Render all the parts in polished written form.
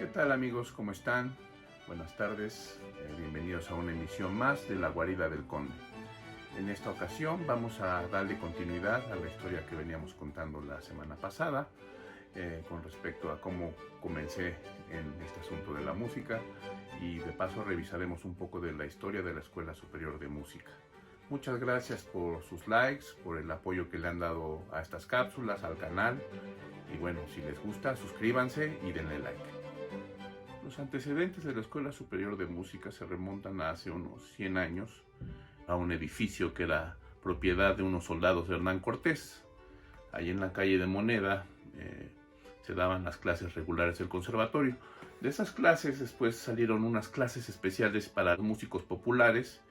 ¿Qué tal amigos? ¿Cómo están? Buenas tardes, bienvenidos a una emisión más de La Guarida del Conde. En esta ocasión vamos a darle continuidad a la historia que veníamos contando la semana pasada con respecto a cómo comencé en este asunto de la música, y de paso revisaremos un poco de la historia de la Escuela Superior de Música. Muchas gracias por sus likes, por el apoyo que le han dado a estas cápsulas, al canal, y bueno, si les gusta, suscríbanse y denle like. Los antecedentes de la Escuela Superior de Música se remontan a hace unos 100 años, a un edificio que era propiedad de unos soldados de Hernán Cortés. Allí en la calle de Moneda se daban las clases regulares del conservatorio. De esas clases después salieron unas clases especiales para músicos populares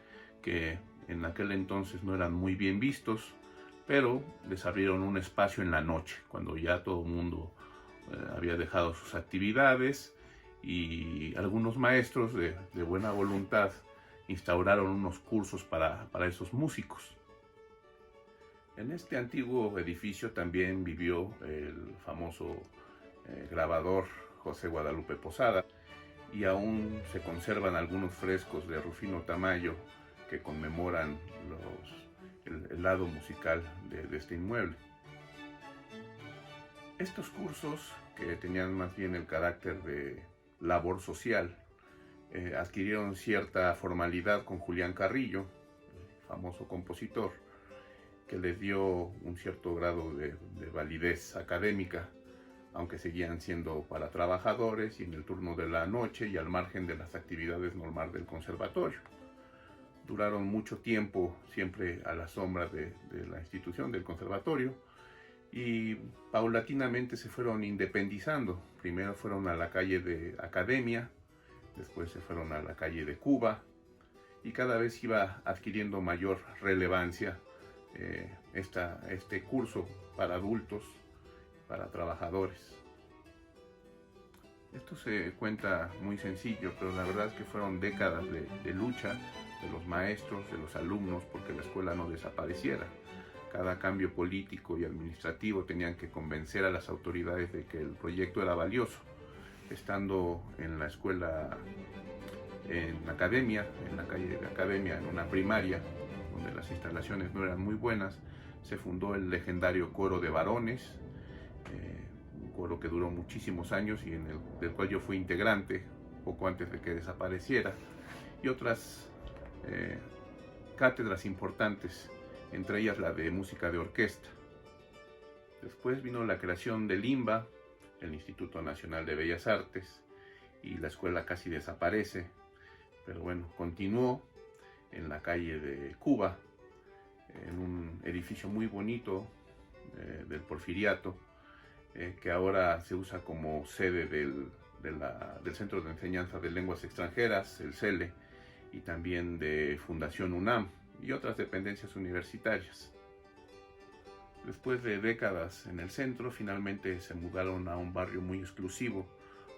que en aquel entonces no eran muy bien vistos, pero les abrieron un espacio en la noche, cuando ya todo el mundo había dejado sus actividades, y algunos maestros de buena voluntad instauraron unos cursos para esos músicos. En este antiguo edificio también vivió el famoso grabador José Guadalupe Posada, y aún se conservan algunos frescos de Rufino Tamayo que conmemoran el lado musical de este inmueble. Estos cursos, que tenían más bien el carácter de labor social, adquirieron cierta formalidad con Julián Carrillo, famoso compositor, que les dio un cierto grado de validez académica, aunque seguían siendo para trabajadores y en el turno de la noche y al margen de las actividades normales del conservatorio. Duraron mucho tiempo siempre a la sombra de la institución del conservatorio, y paulatinamente se fueron independizando. Primero fueron a la calle de Academia, después se fueron a la calle de Cuba, y cada vez iba adquiriendo mayor relevancia este curso para adultos, para trabajadores. Esto se cuenta muy sencillo, pero la verdad es que fueron décadas de lucha de los maestros, de los alumnos, porque la escuela no desapareciera. Cada cambio político y administrativo tenían que convencer a las autoridades de que el proyecto era valioso. Estando en la escuela, en la academia, en la calle de Academia, en una primaria, donde las instalaciones no eran muy buenas, se fundó el legendario coro de varones, un coro que duró muchísimos años y del cual yo fui integrante poco antes de que desapareciera, y otras cátedras importantes, entre ellas la de música de orquesta. Después vino la creación del INBA, el Instituto Nacional de Bellas Artes, y la escuela casi desaparece, pero bueno, continuó en la calle de Cuba, en un edificio muy bonito del Porfiriato, que ahora se usa como sede del Centro de Enseñanza de Lenguas Extranjeras, el CELE, y también de Fundación UNAM y otras dependencias universitarias. Después de décadas en el centro, finalmente se mudaron a un barrio muy exclusivo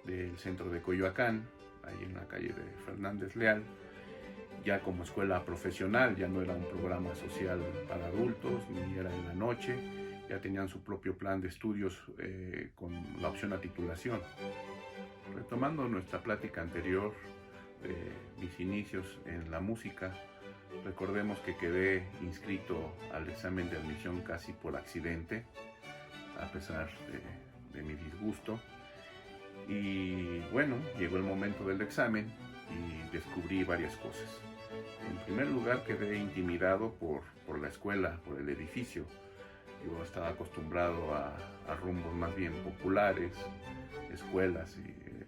del centro de Coyoacán, ahí en la calle de Fernández Leal, ya como escuela profesional. Ya no era un programa social para adultos, ni era en la noche, ya tenían su propio plan de estudios con la opción a titulación. Retomando nuestra plática anterior de mis inicios en la música, recordemos que quedé inscrito al examen de admisión casi por accidente, a pesar de mi disgusto. Y bueno, llegó el momento del examen y descubrí varias cosas. En primer lugar, quedé intimidado por la escuela, por el edificio. Yo estaba acostumbrado a rumbos más bien populares, escuelas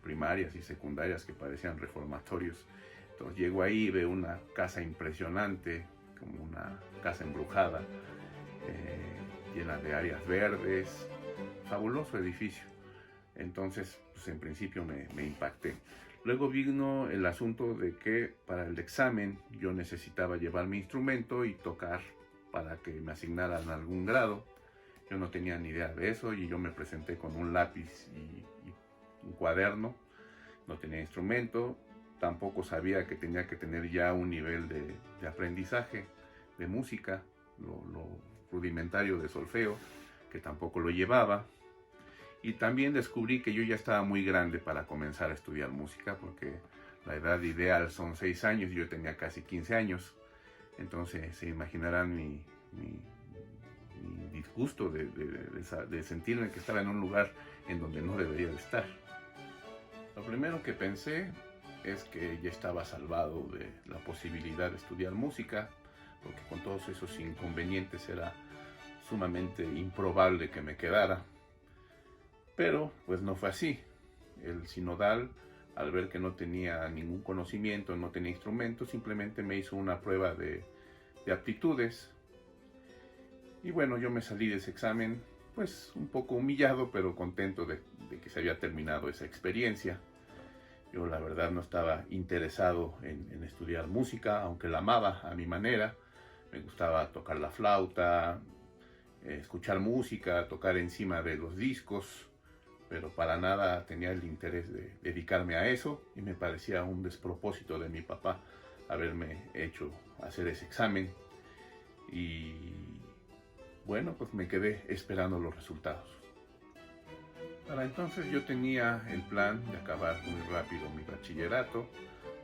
primarias y secundarias que parecían reformatorios. Entonces llego ahí y veo una casa impresionante, como una casa embrujada, llena de áreas verdes, fabuloso edificio. Entonces, pues en principio me impacté. Luego vino el asunto de que para el examen yo necesitaba llevar mi instrumento y tocar para que me asignaran algún grado. Yo no tenía ni idea de eso, y yo me presenté con un lápiz y un cuaderno. No tenía instrumento, tampoco sabía que tenía que tener ya un nivel de aprendizaje de música, lo rudimentario de solfeo, que tampoco lo llevaba. Y también descubrí que yo ya estaba muy grande para comenzar a estudiar música, porque la edad ideal son 6 años y yo tenía casi 15 años. Entonces se imaginarán mi disgusto de sentirme que estaba en un lugar en donde no debería de estar. Lo primero que pensé es que ya estaba salvado de la posibilidad de estudiar música, porque con todos esos inconvenientes era sumamente improbable que me quedara. Pero pues no fue así. El sinodal, al ver que no tenía ningún conocimiento, no tenía instrumentos, simplemente me hizo una prueba de aptitudes. Y bueno, yo me salí de ese examen pues un poco humillado, pero contento de que se había terminado esa experiencia. Yo la verdad no estaba interesado en estudiar música, aunque la amaba a mi manera. Me gustaba tocar la flauta, escuchar música, tocar encima de los discos, pero para nada tenía el interés de dedicarme a eso, y me parecía un despropósito de mi papá haberme hecho hacer ese examen. Y bueno, pues me quedé esperando los resultados. Para entonces yo tenía el plan de acabar muy rápido mi bachillerato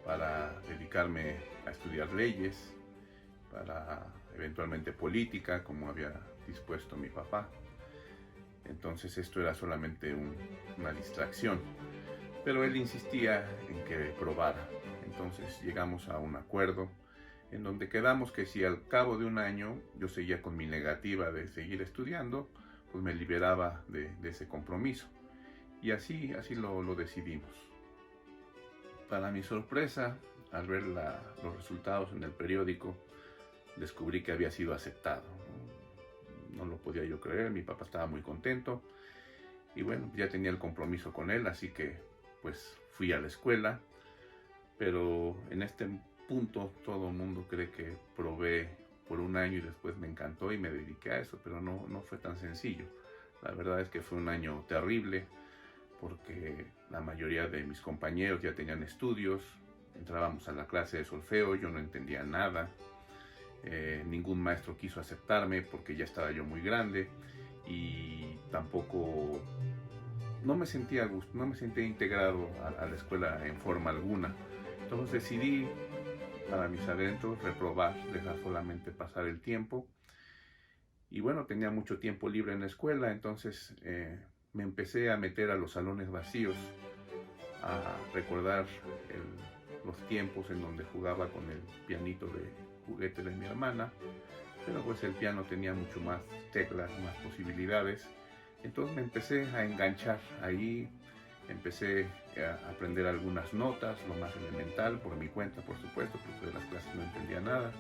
para dedicarme a estudiar leyes, para eventualmente política, como había dispuesto mi papá. Entonces esto era solamente una distracción, pero él insistía en que probara. Entonces llegamos a un acuerdo en donde quedamos que si al cabo de un año yo seguía con mi negativa de seguir estudiando, pues me liberaba de ese compromiso. Y así lo decidimos. Para mi sorpresa, al ver los resultados en el periódico, descubrí que había sido aceptado. No lo podía yo creer, mi papá estaba muy contento. Y bueno, ya tenía el compromiso con él, así que pues fui a la escuela. Pero en este punto todo el mundo cree que probé por un año y después me encantó y me dediqué a eso, pero no fue tan sencillo. La verdad es que fue un año terrible, porque la mayoría de mis compañeros ya tenían estudios. Entrábamos a la clase de solfeo, yo no entendía nada. Ningún maestro quiso aceptarme porque ya estaba yo muy grande, y tampoco no me sentía integrado a la escuela en forma alguna. Entonces decidí, para mis adentros, reprobar, dejar solamente pasar el tiempo. Y bueno, tenía mucho tiempo libre en la escuela, entonces me empecé a meter a los salones vacíos, a recordar los tiempos en donde jugaba con el pianito de juguete de mi hermana, pero pues el piano tenía mucho más teclas, más posibilidades. Entonces me empecé a enganchar ahí, empecé a aprender algunas notas, lo más elemental, por mi cuenta, por supuesto, porque de las clases no entendía nada.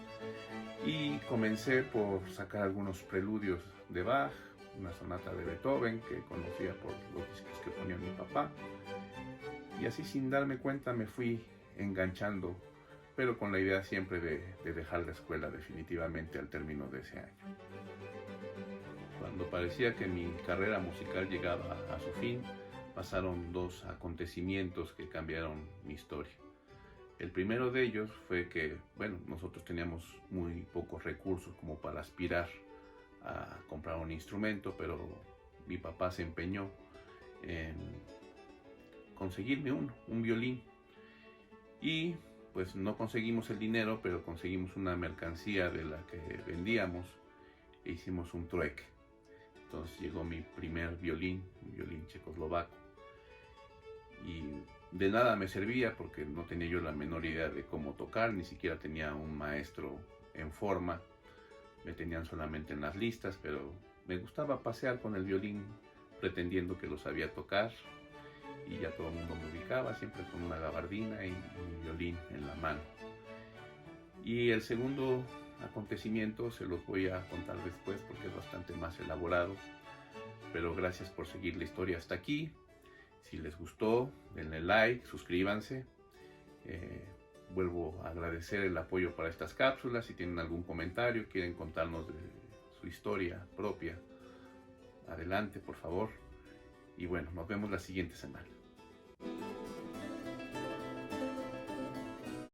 Y comencé por sacar algunos preludios de Bach, una sonata de Beethoven que conocía por los discos que ponía mi papá. Y así, sin darme cuenta, me fui enganchando, pero con la idea siempre de dejar la escuela definitivamente al término de ese año. Cuando parecía que mi carrera musical llegaba a su fin, pasaron dos acontecimientos que cambiaron mi historia. El primero de ellos fue que, bueno, nosotros teníamos muy pocos recursos como para aspirar a comprar un instrumento, pero mi papá se empeñó en conseguirme un violín. Y pues no conseguimos el dinero, pero conseguimos una mercancía de la que vendíamos e hicimos un trueque. Entonces llegó mi primer violín, un violín checoslovaco. Y de nada me servía porque no tenía yo la menor idea de cómo tocar, ni siquiera tenía un maestro en forma. Me tenían solamente en las listas, pero me gustaba pasear con el violín pretendiendo que lo sabía tocar, y ya todo el mundo me ubicaba, siempre con una gabardina y mi violín en la mano. Y el segundo acontecimiento se los voy a contar después porque es bastante más elaborado, pero gracias por seguir la historia hasta aquí. Si les gustó, denle like, suscríbanse. Vuelvo a agradecer el apoyo para estas cápsulas. Si tienen algún comentario, quieren contarnos de su historia propia, adelante, por favor. Y bueno, nos vemos la siguiente semana.